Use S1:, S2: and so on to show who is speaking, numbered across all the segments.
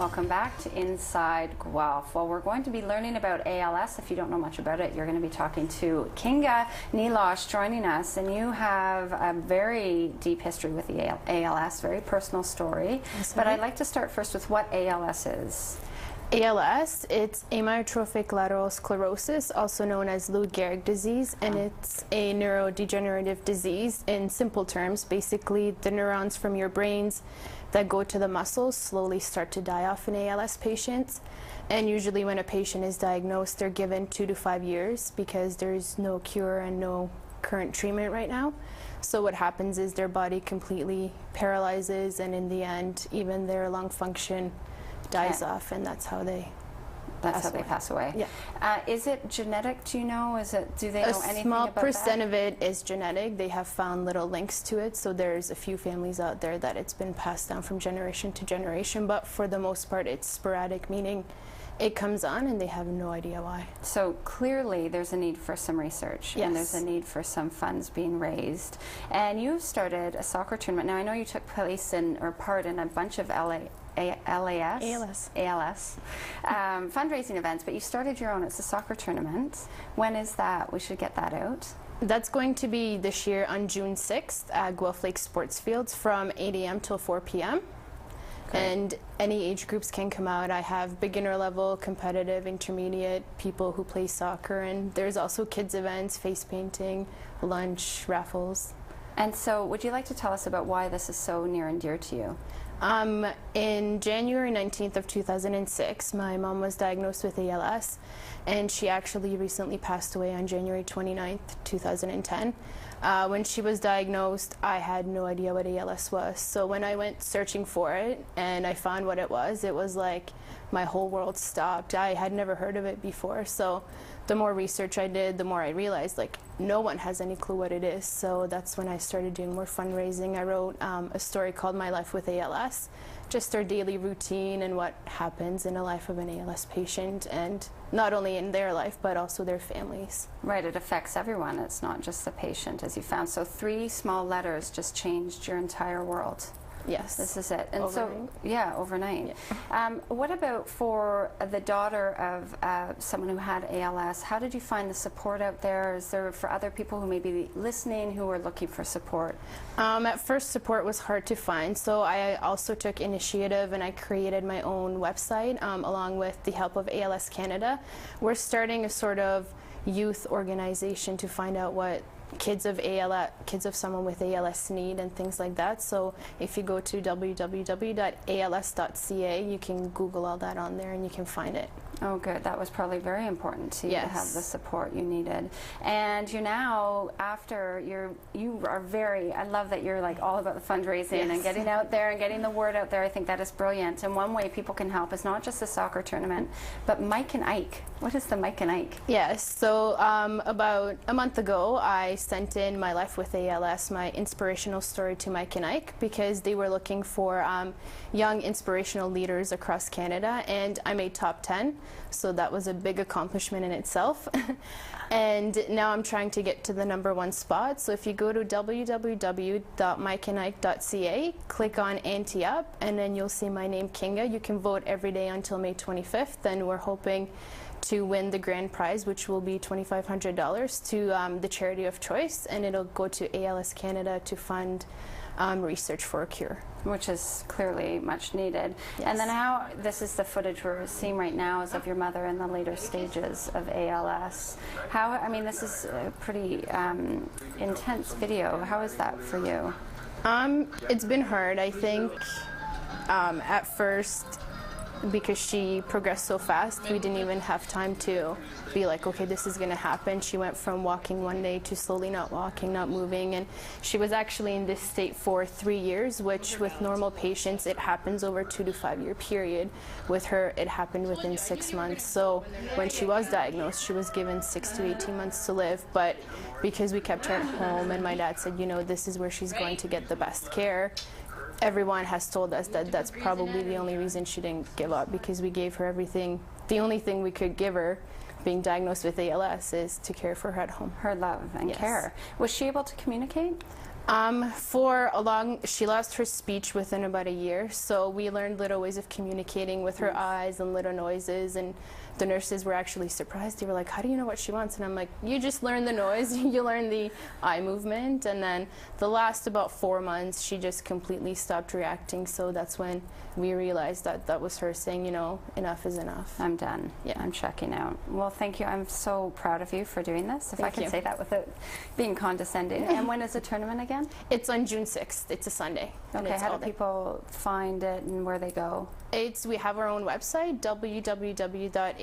S1: Welcome back to Inside Guelph. Well, we're going to be learning about ALS. If you don't know much about it, you're going to be talking to Kinga Nilosh joining us, and you have a very deep history with the ALS, very personal story.
S2: Yes,
S1: but I'd like to start first with what ALS is.
S2: ALS, it's amyotrophic lateral sclerosis, also known as Lou Gehrig disease, and it's a neurodegenerative disease. In simple terms, basically the neurons from your brains that go to the muscles slowly start to die off in ALS patients. And usually when a patient is diagnosed, they're given 2 to 5 years because there's no cure and no current treatment right now. So what happens is their body completely paralyzes, and in the end, even their lung function dies off, and that's how they pass away.
S1: Yeah. Is it genetic? Do you know? Do they know anything
S2: about that? A small percent of it is genetic. They have found little links to it, so there's a few families out there that it's been passed down from generation to generation, but for the most part it's sporadic, meaning it comes on and they have no idea why.
S1: So clearly there's a need for some research,
S2: yes,
S1: and there's a need for some funds being raised. And you started a soccer tournament. Now I know you took part in a bunch of ALS fundraising events, but you started your own. It's a soccer tournament. When is that? We should get that out.
S2: That's going to be this year on June 6th at Guelph Lake Sports Fields from 8 a.m. till 4 p.m. And any age groups can come out. I have beginner level, competitive, intermediate, people who play soccer, and there's also kids events, face painting, lunch, raffles.
S1: And so would you like to tell us about why this is so near and dear to you?
S2: In January 19th of 2006, my mom was diagnosed with ALS, and she actually recently passed away on January 29th, 2010. When she was diagnosed, I had no idea what ALS was. So when I went searching for it and I found what it was like my whole world stopped. I had never heard of it before. So the more research I did, the more I realized like no one has any clue what it is. So that's when I started doing more fundraising. I wrote a story called My Life with ALS, just their daily routine and what happens in a life of an ALS patient, and not only in their life but also their families.
S1: Right, it affects everyone. It's not just the patient, as you found. So 3 small letters just changed your entire world.
S2: Yes.
S1: This is it. And
S2: overnight.
S1: So, yeah, overnight.
S2: Yeah.
S1: What about for the daughter of someone who had ALS? How did you find the support out there? Is there for other people who may be listening who are looking for support?
S2: At first, support was hard to find, so I also took initiative and I created my own website along with the help of ALS Canada. We're starting a sort of youth organization to find out what kids of someone with ALS need and things like that. So if you go to www.als.ca, you can Google all that on there and you can find it.
S1: Oh, good. That was probably very important to you,
S2: yes,
S1: to have the support you needed. And you're now, you are very, I love that you're like all about the fundraising, yes, and getting out there and getting the word out there. I think that is brilliant. And one way people can help is not just the soccer tournament, but Mike and Ike. What is the Mike and Ike?
S2: Yes, so about a month ago, I sent in My Life with ALS, my inspirational story, to Mike and Ike because they were looking for young inspirational leaders across Canada, and I made top 10. So that was a big accomplishment in itself. And now I'm trying to get to the #1 spot. So if you go to www.mikeandike.ca, click on Ante Up, and then you'll see my name, Kinga. You can vote every day until May 25th, and we're hoping to win the grand prize, which will be $2,500 to the charity of choice, and it'll go to ALS Canada to fund research for a cure.
S1: Which is clearly much needed.
S2: Yes.
S1: And then this is the footage we're seeing right now is of your mother in the later stages of ALS. This is a pretty intense video. How is that for you?
S2: It's been hard, I think. At first, because she progressed so fast, we didn't even have time to be like, okay, this is going to happen. She went from walking one day to slowly not walking, not moving, and she was actually in this state for 3 years, which with normal patients it happens over a 2 to 5 year period. With her, it happened within 6 months. So when she was diagnosed, she was given 6 to 18 months to live, but because we kept her at home and my dad said, you know, this is where she's going to get the best care, everyone has told us that that's probably the only reason she didn't give up, because we gave her everything. The only thing we could give her, being diagnosed with ALS, is to care for her at home.
S1: Her love and
S2: yes,
S1: care. Was she able to communicate?
S2: She lost her speech within about a year, so we learned little ways of communicating with her eyes and little noises, and the nurses were actually surprised. They were like, how do you know what she wants? And I'm like, you just learn the noise, you learn the eye movement, and then the last about 4 months, she just completely stopped reacting, so that's when we realized that that was her saying, you know, enough is enough.
S1: I'm done.
S2: Yeah.
S1: I'm checking out. Well, thank you. I'm so proud of you for doing this, if I
S2: Thank
S1: can
S2: you.
S1: say that without being condescending. And when is the tournament again?
S2: It's on June 6th. It's a Sunday. and
S1: Okay,
S2: it's
S1: how
S2: all
S1: do
S2: day.
S1: people find it and where they go?
S2: We have our own website, www.als.ca/ALS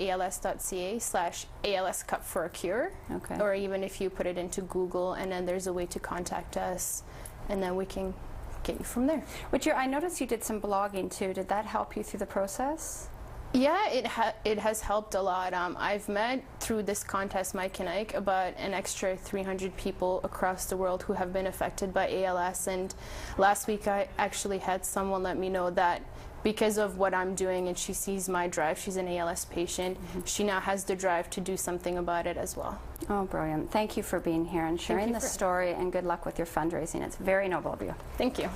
S2: Cup for a Cure.
S1: Okay.
S2: Or even if you put it into Google, and then there's a way to contact us, and then we can get you from there.
S1: I noticed you did some blogging too. Did that help you through the process?
S2: Yeah, it has helped a lot. I've met through this contest, Mike and Ike, about an extra 300 people across the world who have been affected by ALS. And last week I actually had someone let me know that because of what I'm doing, and she sees my drive, she's an ALS patient, she now has the drive to do something about it as well.
S1: Oh, brilliant. Thank you for being here and sharing this story, and good luck with your fundraising. It's very noble of you.
S2: Thank you.